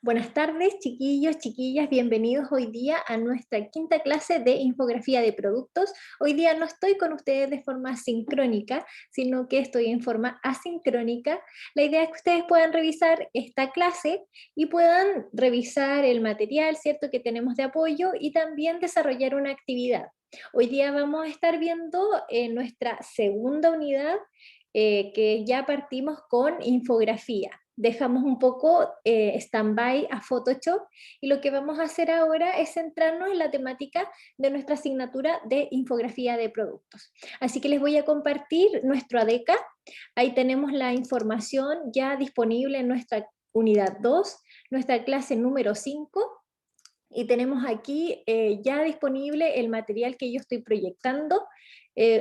Buenas tardes, chiquillos, chiquillas, bienvenidos hoy día a nuestra quinta clase de infografía de productos. Hoy día no estoy con ustedes de forma sincrónica, sino que estoy en forma asincrónica. La idea es que ustedes puedan revisar esta clase y puedan revisar el material, ¿cierto?, que tenemos de apoyo y también desarrollar una actividad. Hoy día vamos a estar viendo nuestra segunda unidad, que ya partimos con infografía. Dejamos un poco stand-by a Photoshop y lo que vamos a hacer ahora es centrarnos en la temática de nuestra asignatura de infografía de productos. Así que les voy a compartir nuestro ADECA. Ahí tenemos la información ya disponible en nuestra unidad 2, nuestra clase número 5. Y tenemos aquí ya disponible el material que yo estoy proyectando,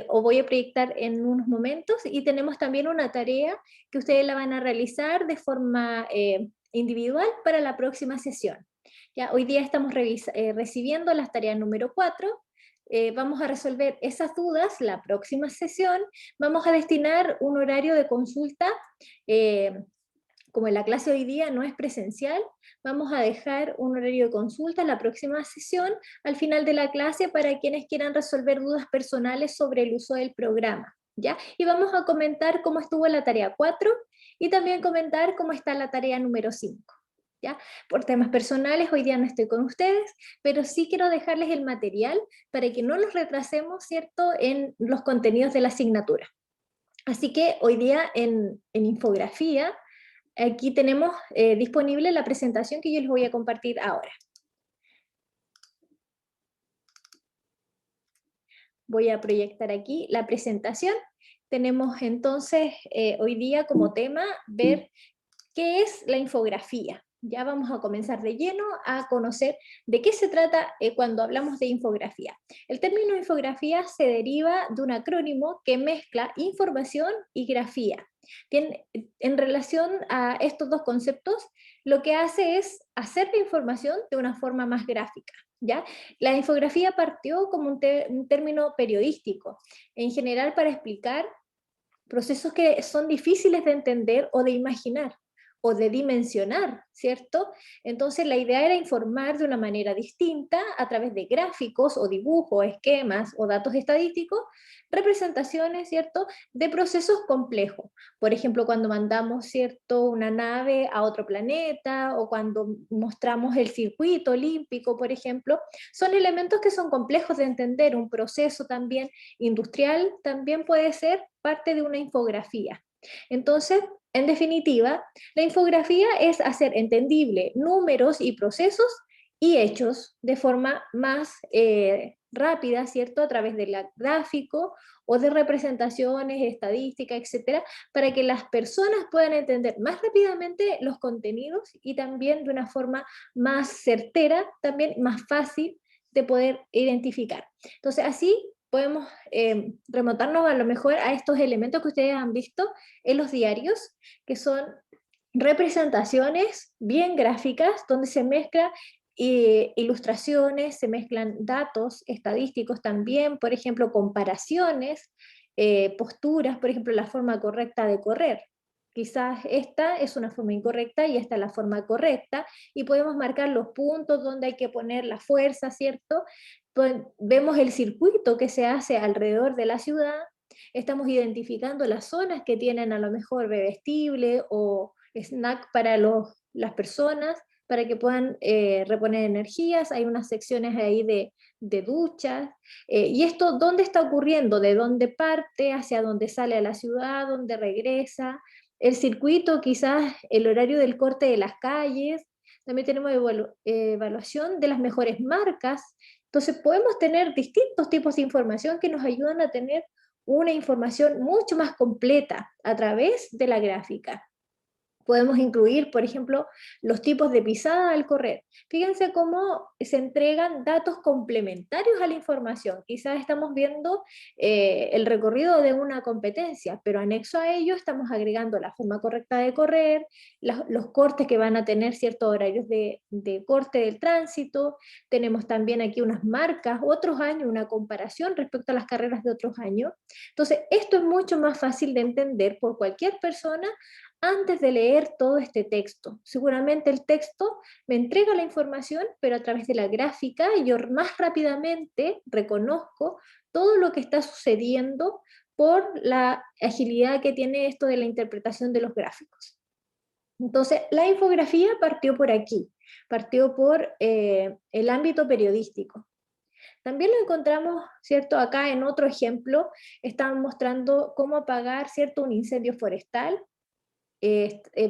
o voy a proyectar en unos momentos, y tenemos también una tarea que ustedes la van a realizar de forma individual para la próxima sesión. Ya, hoy día estamos recibiendo las tareas número 4, vamos a resolver esas dudas la próxima sesión, vamos a destinar un horario de consulta, como en la clase hoy día no es presencial, vamos a dejar un horario de consulta en la próxima sesión al final de la clase para quienes quieran resolver dudas personales sobre el uso del programa, ¿ya? Y vamos a comentar cómo estuvo la tarea 4 y también comentar cómo está la tarea número 5. ¿Ya? Por temas personales hoy día no estoy con ustedes, pero sí quiero dejarles el material para que no nos retrasemos, ¿cierto?, en los contenidos de la asignatura. Así que hoy día en infografía, aquí tenemos disponible la presentación que yo les voy a compartir ahora. Voy a proyectar aquí la presentación. Tenemos entonces hoy día como tema ver qué es la infografía. Ya vamos a comenzar de lleno a conocer de qué se trata cuando hablamos de infografía. El término infografía se deriva de un acrónimo que mezcla información y grafía. En relación a estos dos conceptos, lo que hace es hacer la información de una forma más gráfica, ¿ya? La infografía partió como un término periodístico, en general para explicar procesos que son difíciles de entender o de imaginar o de dimensionar, ¿cierto? Entonces la idea era informar de una manera distinta a través de gráficos o dibujos, esquemas o datos estadísticos, representaciones, ¿cierto?, de procesos complejos. Por ejemplo, cuando mandamos, ¿cierto?, una nave a otro planeta, o cuando mostramos el circuito olímpico, por ejemplo, son elementos que son complejos de entender. Un proceso también industrial también puede ser parte de una infografía. Entonces, en definitiva, la infografía es hacer entendible números y procesos y hechos de forma más rápida, ¿cierto?, a través del gráfico o de representaciones, estadísticas, etcétera, para que las personas puedan entender más rápidamente los contenidos y también de una forma más certera, también más fácil de poder identificar. Entonces, así podemos remontarnos a lo mejor a estos elementos que ustedes han visto en los diarios, que son representaciones bien gráficas, donde se mezcla ilustraciones, se mezclan datos estadísticos también, por ejemplo, comparaciones, posturas, por ejemplo, la forma correcta de correr. Quizás esta es una forma incorrecta y esta es la forma correcta, y podemos marcar los puntos donde hay que poner la fuerza, ¿cierto? Vemos el circuito que se hace alrededor de la ciudad, estamos identificando las zonas que tienen a lo mejor bebestible o snack para las personas, para que puedan reponer energías. Hay unas secciones ahí de duchas, y esto, ¿dónde está ocurriendo? ¿De dónde parte? ¿Hacia dónde sale a la ciudad? ¿Dónde regresa? El circuito, quizás el horario del corte de las calles. También tenemos evaluación de las mejores marcas. Entonces podemos tener distintos tipos de información que nos ayudan a tener una información mucho más completa a través de la gráfica. Podemos incluir, por ejemplo, los tipos de pisada al correr. Fíjense cómo se entregan datos complementarios a la información. Quizás estamos viendo el recorrido de una competencia, pero anexo a ello estamos agregando la forma correcta de correr, los cortes que van a tener ciertos horarios de corte del tránsito. Tenemos también aquí unas marcas, otros años, una comparación respecto a las carreras de otros años. Entonces, esto es mucho más fácil de entender por cualquier persona antes de leer todo este texto. Seguramente el texto me entrega la información, pero a través de la gráfica yo más rápidamente reconozco todo lo que está sucediendo por la agilidad que tiene esto de la interpretación de los gráficos. Entonces, la infografía partió por aquí, partió por el ámbito periodístico. También lo encontramos, ¿cierto? Acá en otro ejemplo, están mostrando cómo apagar, ¿cierto? Un incendio forestal.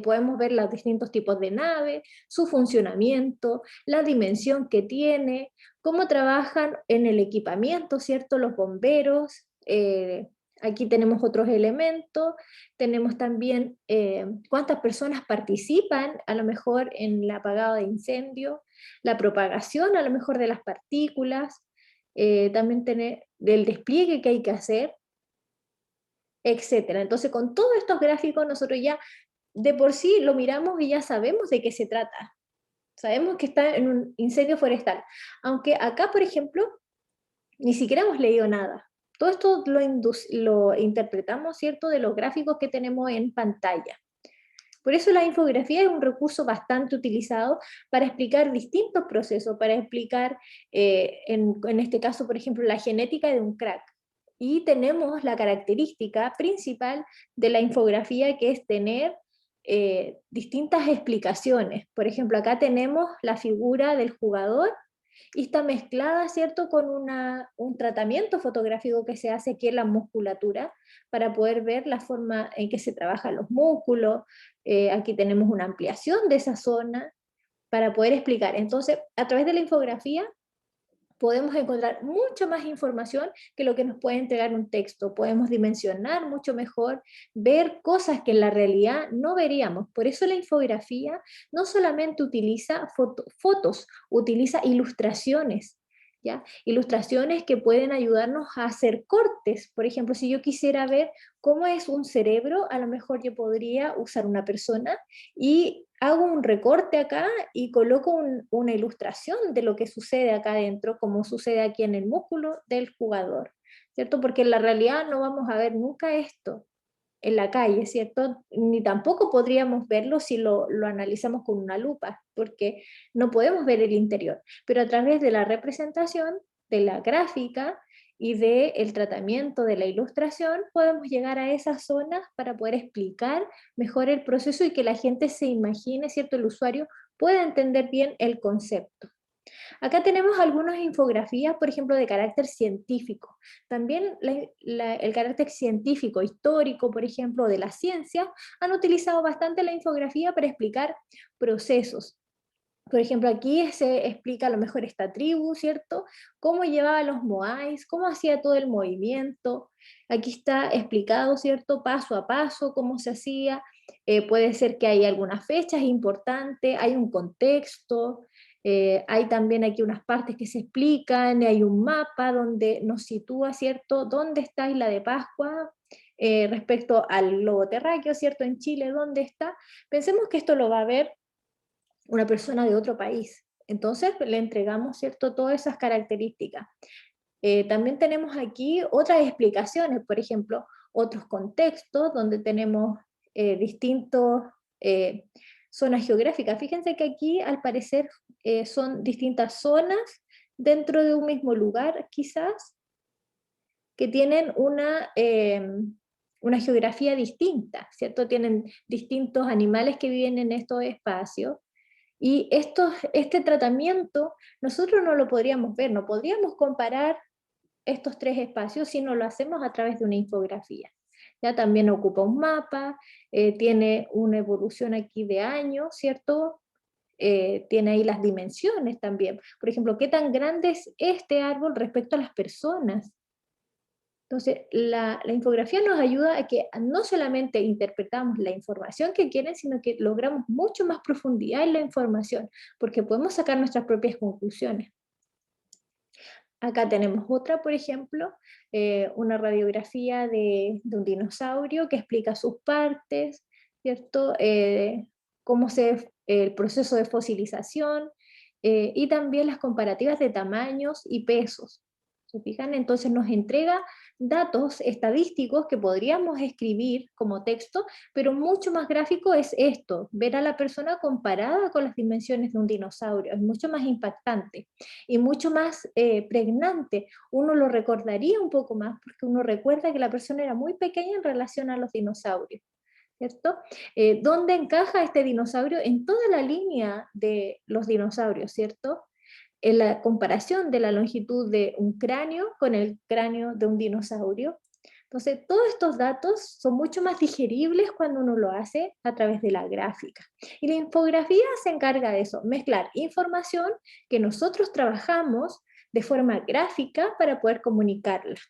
Podemos ver los distintos tipos de nave, su funcionamiento, la dimensión que tiene, cómo trabajan en el equipamiento, ¿cierto? Los bomberos. Aquí tenemos otros elementos, tenemos también cuántas personas participan a lo mejor en el apagado de incendio, la propagación a lo mejor de las partículas, también tener del despliegue que hay que hacer, etcétera. Entonces, con todos estos gráficos nosotros ya de por sí lo miramos y ya sabemos de qué se trata. Sabemos que está en un incendio forestal. Aunque acá, por ejemplo, ni siquiera hemos leído nada. Todo esto lo interpretamos, ¿cierto?, de los gráficos que tenemos en pantalla. Por eso la infografía es un recurso bastante utilizado para explicar distintos procesos, para explicar, en este caso, por ejemplo, la genética de un crack. Y tenemos la característica principal de la infografía, que es tener distintas explicaciones. Por ejemplo, acá tenemos la figura del jugador y está mezclada, ¿cierto?, con un tratamiento fotográfico que se hace aquí en la musculatura para poder ver la forma en que se trabajan los músculos. Aquí tenemos una ampliación de esa zona para poder explicar. Entonces, a través de la infografía podemos encontrar mucha más información que lo que nos puede entregar un texto. Podemos dimensionar mucho mejor, ver cosas que en la realidad no veríamos. Por eso la infografía no solamente utiliza fotos, utiliza ilustraciones. ¿Ya? Ilustraciones que pueden ayudarnos a hacer cortes. Por ejemplo, si yo quisiera ver cómo es un cerebro, a lo mejor yo podría usar una persona y hago un recorte acá y coloco una ilustración de lo que sucede acá adentro, como sucede aquí en el músculo del jugador, ¿cierto? Porque en la realidad no vamos a ver nunca esto en la calle, ¿cierto? Ni tampoco podríamos verlo si lo analizamos con una lupa, porque no podemos ver el interior, pero a través de la representación, de la gráfica y del tratamiento de la ilustración, podemos llegar a esas zonas para poder explicar mejor el proceso y que la gente se imagine, ¿cierto? El usuario pueda entender bien el concepto. Acá tenemos algunas infografías, por ejemplo, de carácter científico. También el carácter científico, histórico, por ejemplo, de la ciencia, han utilizado bastante la infografía para explicar procesos. Por ejemplo, aquí se explica a lo mejor esta tribu, ¿cierto? Cómo llevaba los moais, cómo hacía todo el movimiento. Aquí está explicado, ¿cierto? Paso a paso, cómo se hacía. Puede ser que hay algunas fechas importantes, hay un contexto, hay también aquí unas partes que se explican, hay un mapa donde nos sitúa, ¿cierto? ¿Dónde está Isla de Pascua? Respecto al globo terráqueo, ¿cierto? En Chile, ¿dónde está? Pensemos que esto lo va a ver una persona de otro país. Entonces le entregamos, ¿cierto?, todas esas características. También tenemos aquí otras explicaciones, por ejemplo, otros contextos donde tenemos distintos zonas geográficas. Fíjense que aquí al parecer son distintas zonas dentro de un mismo lugar, quizás, que tienen una geografía distinta, ¿cierto? Tienen distintos animales que viven en estos espacios y este tratamiento nosotros no lo podríamos ver, no podríamos comparar estos tres espacios si no lo hacemos a través de una infografía. Ya también ocupa un mapa, tiene una evolución aquí de años, ¿cierto? Tiene ahí las dimensiones también. Por ejemplo, ¿qué tan grande es este árbol respecto a las personas? Entonces, la infografía nos ayuda a que no solamente interpretamos la información que quieren, sino que logramos mucho más profundidad en la información, porque podemos sacar nuestras propias conclusiones. Acá tenemos otra, por ejemplo, una radiografía de un dinosaurio que explica sus partes, ¿cierto? Cómo el proceso de fosilización y también las comparativas de tamaños y pesos. ¿Se fijan? Entonces nos entrega datos estadísticos que podríamos escribir como texto, pero mucho más gráfico es esto, ver a la persona comparada con las dimensiones de un dinosaurio, es mucho más impactante y mucho más pregnante. Uno lo recordaría un poco más porque uno recuerda que la persona era muy pequeña en relación a los dinosaurios. ¿Cierto? ¿Dónde encaja este dinosaurio? En toda la línea de los dinosaurios, ¿cierto? En la comparación de la longitud de un cráneo con el cráneo de un dinosaurio. Entonces, todos estos datos son mucho más digeribles cuando uno lo hace a través de la gráfica. Y la infografía se encarga de eso, mezclar información que nosotros trabajamos de forma gráfica para poder comunicarla.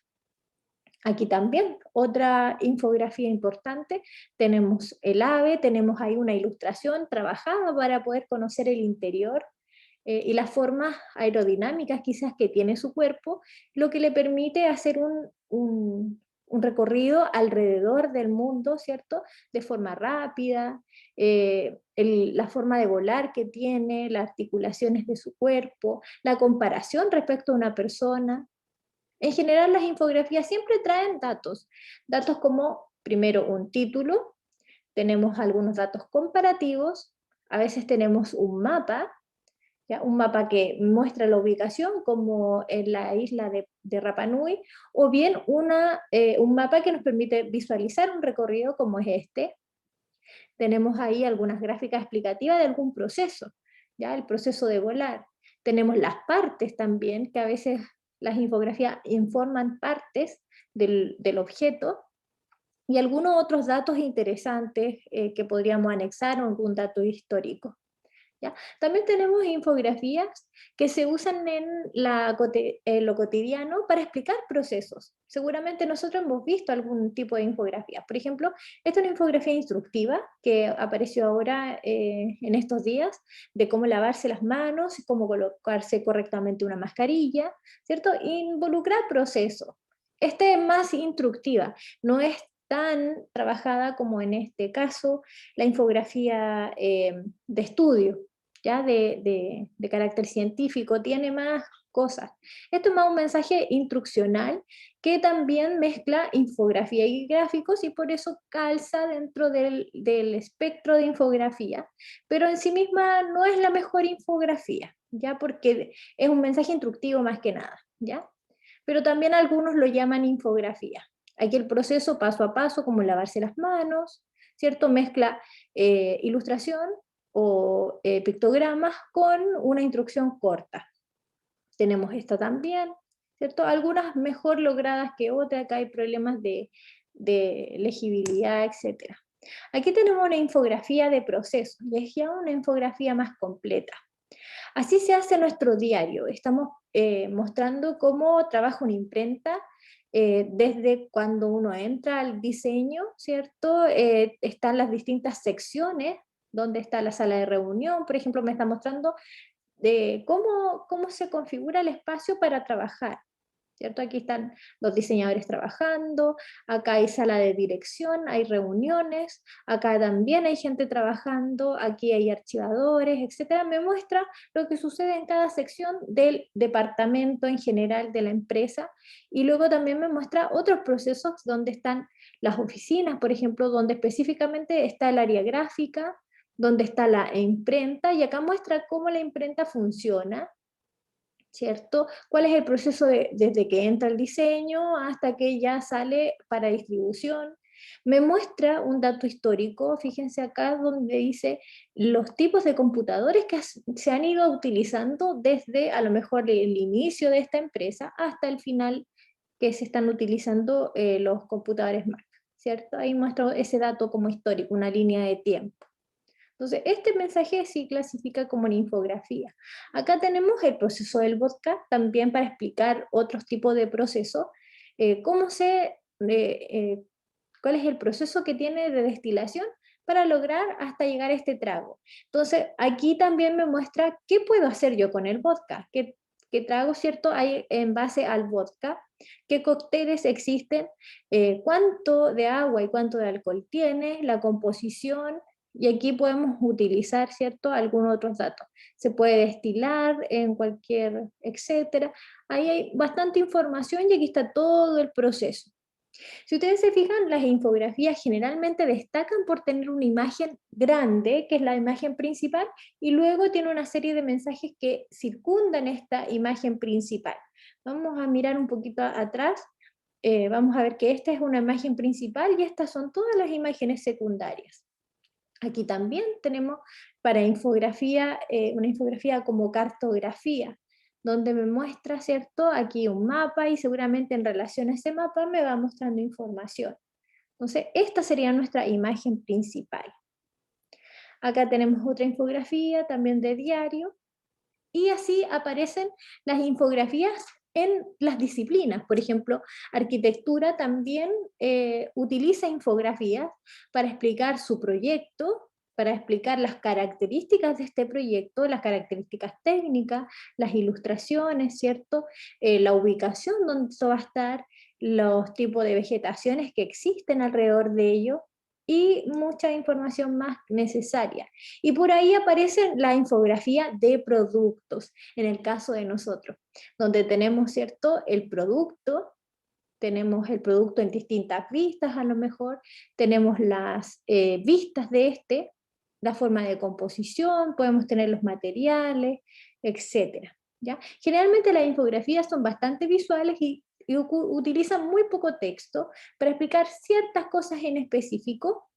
Aquí también, otra infografía importante, tenemos el ave, tenemos ahí una ilustración trabajada para poder conocer el interior y las formas aerodinámicas quizás que tiene su cuerpo, lo que le permite hacer un recorrido alrededor del mundo, ¿cierto? De forma rápida, la forma de volar que tiene, las articulaciones de su cuerpo, la comparación respecto a una persona. En general, las infografías siempre traen datos, datos como, primero, un título, tenemos algunos datos comparativos, a veces tenemos un mapa, ¿ya? Un mapa que muestra la ubicación, como en la isla de Rapa Nui, o bien un mapa que nos permite visualizar un recorrido como es este. Tenemos ahí algunas gráficas explicativas de algún proceso, ¿ya? El proceso de volar. Tenemos las partes también, que a veces las infografías informan partes del objeto, y algunos otros datos interesantes que podríamos anexar o algún dato histórico. ¿Ya? También tenemos infografías que se usan en lo cotidiano para explicar procesos. Seguramente nosotros hemos visto algún tipo de infografía. Por ejemplo, esta es una infografía instructiva que apareció ahora en estos días de cómo lavarse las manos, cómo colocarse correctamente una mascarilla, ¿cierto? Involucrar procesos. Esta es más instructiva, no es tan trabajada como en este caso la infografía de estudio, ya de carácter científico, tiene más cosas. Esto es más un mensaje instruccional que también mezcla infografía y gráficos y por eso calza dentro del espectro de infografía, pero en sí misma no es la mejor infografía, ya porque es un mensaje instructivo más que nada, ya. Pero también algunos lo llaman infografía. Aquí el proceso paso a paso, como lavarse las manos, ¿cierto? Mezcla ilustración o pictogramas con una instrucción corta. Tenemos esta también, ¿cierto? Algunas mejor logradas que otras, acá hay problemas de legibilidad, etc. Aquí tenemos una infografía de procesos, y es ya una infografía más completa. Así se hace nuestro diario, estamos mostrando cómo trabaja una imprenta desde cuando uno entra al diseño, ¿cierto? Están las distintas secciones, donde está la sala de reunión, por ejemplo, me está mostrando de cómo se configura el espacio para trabajar, ¿cierto? Aquí están los diseñadores trabajando, acá hay sala de dirección, hay reuniones, acá también hay gente trabajando, aquí hay archivadores, etcétera. Me muestra lo que sucede en cada sección del departamento en general de la empresa, y luego también me muestra otros procesos donde están las oficinas, por ejemplo, donde específicamente está el área gráfica, donde está la imprenta, y acá muestra cómo la imprenta funciona, ¿cierto? ¿Cuál es el proceso desde que entra el diseño hasta que ya sale para distribución? Me muestra un dato histórico, fíjense acá donde dice los tipos de computadores que se han ido utilizando desde a lo mejor el inicio de esta empresa hasta el final que se están utilizando los computadores Mac, ¿cierto? Ahí muestro ese dato como histórico, una línea de tiempo. Entonces, este mensaje sí clasifica como una infografía. Acá tenemos el proceso del vodka, también para explicar otros tipos de procesos, cómo cuál es el proceso que tiene de destilación para lograr hasta llegar a este trago. Entonces, aquí también me muestra qué puedo hacer yo con el vodka, qué trago, ¿cierto?, hay en base al vodka, qué cócteles existen, cuánto de agua y cuánto de alcohol tiene, la composición, Y aquí podemos utilizar, ¿cierto?, algunos otros datos. Se puede destilar en cualquier, etcétera. Ahí hay bastante información y aquí está todo el proceso. Si ustedes se fijan, las infografías generalmente destacan por tener una imagen grande, que es la imagen principal, y luego tiene una serie de mensajes que circundan esta imagen principal. Vamos a mirar un poquito atrás. Vamos a ver que esta es una imagen principal y estas son todas las imágenes secundarias. Aquí también tenemos para infografía, una infografía como cartografía, donde me muestra, ¿cierto? Aquí un mapa y seguramente en relación a ese mapa me va mostrando información. Entonces, esta sería nuestra imagen principal. Acá tenemos otra infografía también de diario, y así aparecen las infografías en las disciplinas. Por ejemplo, arquitectura también utiliza infografías para explicar su proyecto, para explicar las características de este proyecto, las características técnicas, las ilustraciones, ¿cierto? La ubicación donde esto va a estar, los tipos de vegetaciones que existen alrededor de ello, y mucha información más necesaria. Y por ahí aparece la infografía de productos, en el caso de nosotros, donde tenemos, ¿cierto?, tenemos el producto en distintas vistas a lo mejor, tenemos las vistas de la forma de composición, podemos tener los materiales, etcétera, ¿ya? Generalmente las infografías son bastante visuales y utilizan muy poco texto para explicar ciertas cosas en específico,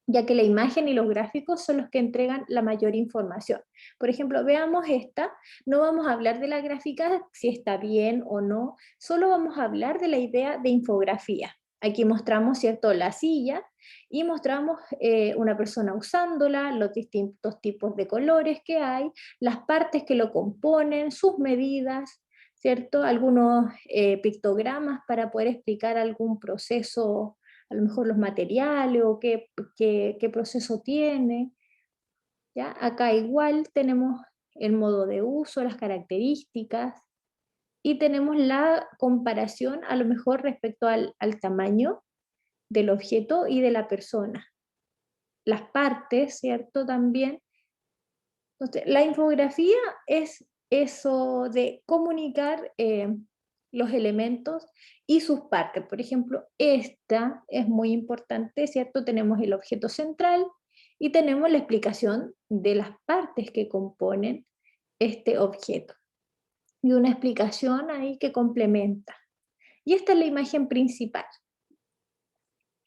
ya que la imagen y los gráficos son los que entregan la mayor información. Por ejemplo, veamos esta, no vamos a hablar de la gráfica, si está bien o no, solo vamos a hablar de la idea de infografía. Aquí mostramos, ¿cierto?, la silla, y mostramos una persona usándola, los distintos tipos de colores que hay, las partes que lo componen, sus medidas, ¿cierto? Algunos pictogramas para poder explicar algún proceso, a lo mejor los materiales o qué proceso tiene, ¿ya? Acá igual tenemos el modo de uso, las características, y tenemos la comparación a lo mejor respecto al tamaño del objeto y de la persona. Las partes, ¿cierto? También. Entonces, la infografía es eso de comunicar los elementos y sus partes. Por ejemplo, esta es muy importante, ¿cierto? Tenemos el objeto central y tenemos la explicación de las partes que componen este objeto. Y una explicación ahí que complementa. Y esta es la imagen principal,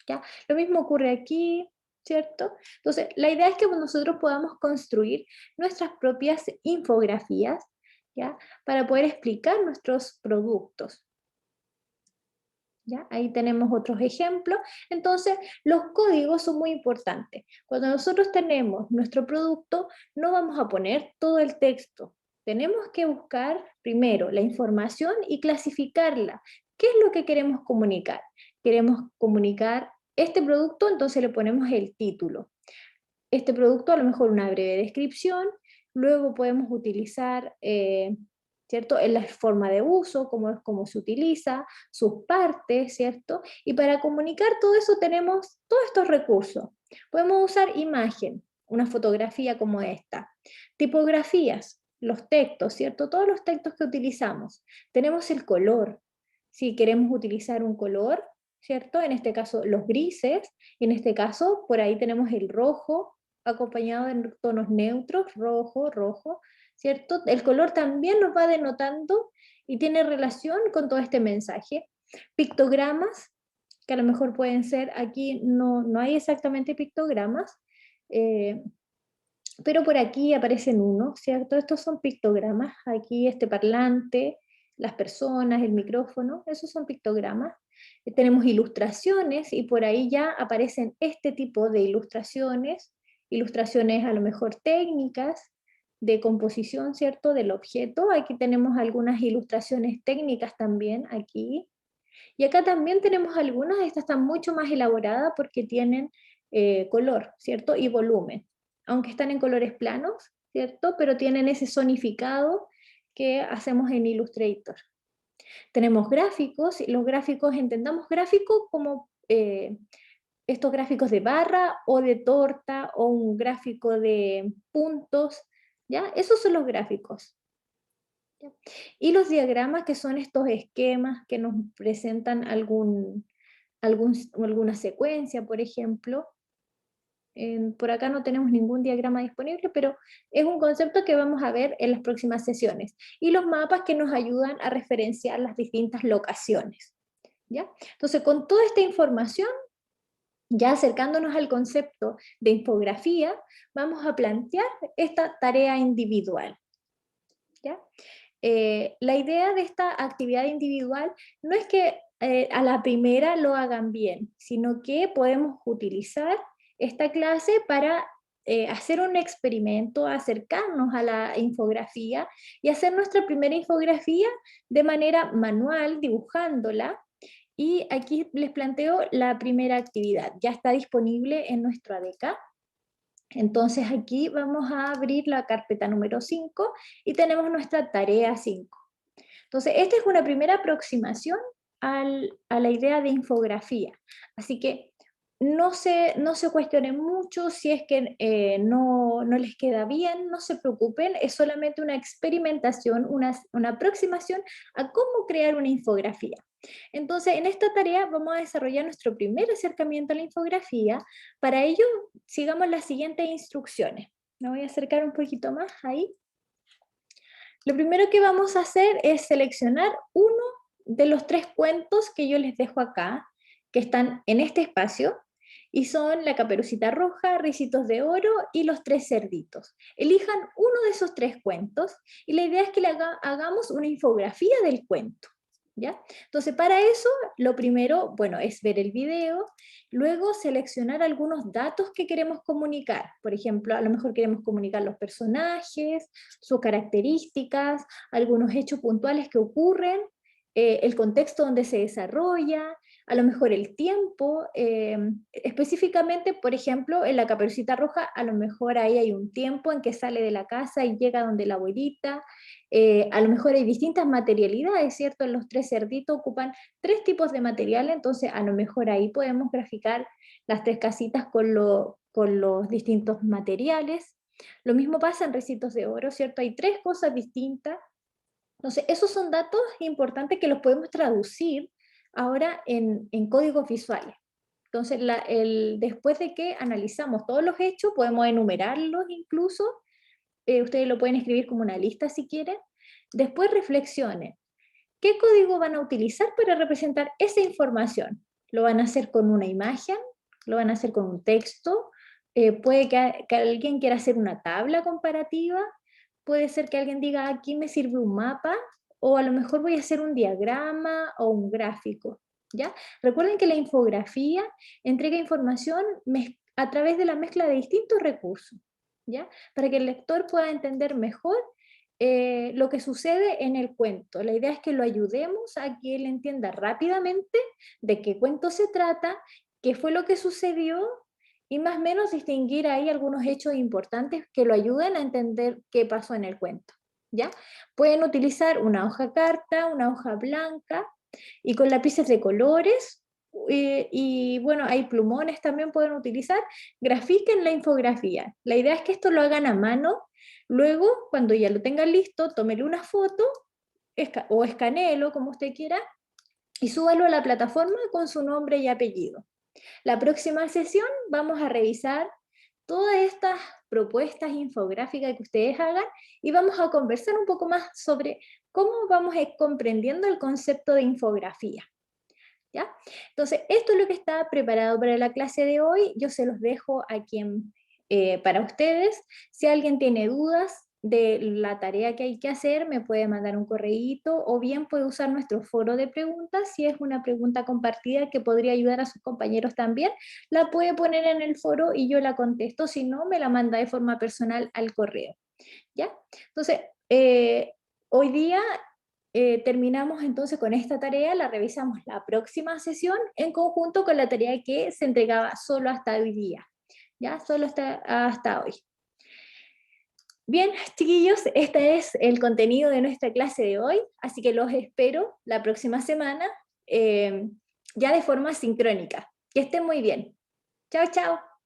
¿ya? Lo mismo ocurre aquí, ¿cierto? Entonces, la idea es que nosotros podamos construir nuestras propias infografías, ¿ya? Para poder explicar nuestros productos. ¿Ya? Ahí tenemos otros ejemplos. Entonces, los códigos son muy importantes. Cuando nosotros tenemos nuestro producto, no vamos a poner todo el texto. Tenemos que buscar primero la información y clasificarla. ¿Qué es lo que queremos comunicar? Queremos comunicar este producto, entonces le ponemos el título. Este producto, a lo mejor una breve descripción, luego podemos utilizar, ¿cierto?, en la forma de uso, cómo se utiliza, sus partes, ¿cierto? Y para comunicar todo eso tenemos todos estos recursos. Podemos usar imagen, una fotografía como esta, tipografías, los textos, ¿cierto? Todos los textos que utilizamos. Tenemos el color, si queremos utilizar un color, ¿cierto? En este caso los grises, y en este caso por ahí tenemos el rojo, acompañado de tonos neutros, rojo, rojo, ¿cierto? El color también nos va denotando y tiene relación con todo este mensaje. Pictogramas, que a lo mejor pueden ser, aquí no hay exactamente pictogramas, eh, pero por aquí aparecen unos, ¿cierto? Estos son pictogramas, aquí este parlante, las personas, el micrófono, esos son pictogramas. Tenemos ilustraciones y por ahí ya aparecen este tipo de ilustraciones, ilustraciones a lo mejor técnicas, de composición, ¿cierto?, del objeto. Aquí tenemos algunas ilustraciones técnicas también, aquí. Y acá también tenemos algunas, estas están mucho más elaboradas porque tienen color, ¿cierto? Y volumen, aunque están en colores planos, ¿cierto? Pero tienen ese sonificado que hacemos en Illustrator. Tenemos gráficos, y los gráficos, entendamos gráfico como estos gráficos de barra o de torta o un gráfico de puntos, ¿ya? Esos son los gráficos. ¿Ya? Y los diagramas, que son estos esquemas que nos presentan alguna secuencia, por ejemplo. Por acá no tenemos ningún diagrama disponible, pero es un concepto que vamos a ver en las próximas sesiones. Y los mapas que nos ayudan a referenciar las distintas locaciones. ¿Ya? Entonces, con toda esta información, ya acercándonos al concepto de infografía, vamos a plantear esta tarea individual. ¿Ya? La idea de esta actividad individual no es que a la primera lo hagan bien, sino que podemos utilizar esta clase para hacer un experimento, acercarnos a la infografía y hacer nuestra primera infografía de manera manual, dibujándola. Y aquí les planteo la primera actividad. Ya está disponible en nuestro ADK. Entonces aquí vamos a abrir la carpeta número 5 y tenemos nuestra tarea 5. Entonces esta es una primera aproximación a la idea de infografía. Así que no se cuestionen mucho si es que no les queda bien, no se preocupen, es solamente una experimentación, una aproximación a cómo crear una infografía. Entonces, en esta tarea vamos a desarrollar nuestro primer acercamiento a la infografía. Para ello, sigamos las siguientes instrucciones. Me voy a acercar un poquito más ahí. Lo primero que vamos a hacer es seleccionar uno de los 3 cuentos que yo les dejo acá, que están en este espacio, y son La Caperucita Roja, Ricitos de Oro y Los 3 Cerditos. Elijan uno de esos 3 cuentos, y la idea es que hagamos una infografía del cuento. ¿Ya? Entonces, para eso, lo primero, bueno, es ver el video, luego seleccionar algunos datos que queremos comunicar. Por ejemplo, a lo mejor queremos comunicar los personajes, sus características, algunos hechos puntuales que ocurren, el contexto donde se desarrolla, a lo mejor el tiempo, específicamente, por ejemplo, en La Caperucita Roja, a lo mejor ahí hay un tiempo en que sale de la casa y llega donde la abuelita. A lo mejor hay distintas materialidades, ¿cierto? Los 3 cerditos ocupan 3 tipos de material, entonces a lo mejor ahí podemos graficar las 3 casitas con los distintos materiales. Lo mismo pasa en Ricitos de Oro, ¿cierto? Hay 3 cosas distintas. Entonces, esos son datos importantes que los podemos traducir ahora en códigos visuales. Entonces, después de que analizamos todos los hechos, podemos enumerarlos incluso. Ustedes lo pueden escribir como una lista si quieren. Después reflexionen. ¿Qué código van a utilizar para representar esa información? ¿Lo van a hacer con una imagen? ¿Lo van a hacer con un texto? Puede que alguien quiera hacer una tabla comparativa. Puede ser que alguien diga, aquí me sirve un mapa, o a lo mejor voy a hacer un diagrama o un gráfico. ¿Ya? Recuerden que la infografía entrega información a través de la mezcla de distintos recursos, ¿ya? Para que el lector pueda entender mejor lo que sucede en el cuento. La idea es que lo ayudemos a que él entienda rápidamente de qué cuento se trata, qué fue lo que sucedió, y más o menos distinguir ahí algunos hechos importantes que lo ayuden a entender qué pasó en el cuento. ¿Ya? Pueden utilizar una hoja carta, una hoja blanca, y con lápices de colores, y bueno, hay plumones también pueden utilizar, grafiquen la infografía. La idea es que esto lo hagan a mano. Luego, cuando ya lo tengan listo, tómele una foto o escanéelo, como usted quiera, y súbalo a la plataforma con su nombre y apellido. La próxima sesión vamos a revisar todas estas propuestas infográficas que ustedes hagan y vamos a conversar un poco más sobre cómo vamos a ir comprendiendo el concepto de infografía. ¿Ya? Entonces, esto es lo que está preparado para la clase de hoy. Yo se los dejo aquí para ustedes. Si alguien tiene dudas de la tarea que hay que hacer, me puede mandar un correíto o bien puede usar nuestro foro de preguntas. Si es una pregunta compartida que podría ayudar a sus compañeros también, la puede poner en el foro y yo la contesto. Si no, me la manda de forma personal al correo. ¿Ya? Entonces, hoy día terminamos entonces con esta tarea, la revisamos la próxima sesión en conjunto con la tarea que se entregaba solo hasta hoy día, ¿ya? Solo hasta hoy. Bien, chiquillos, este es el contenido de nuestra clase de hoy, así que los espero la próxima semana, ya de forma sincrónica. Que estén muy bien. Chao, chao.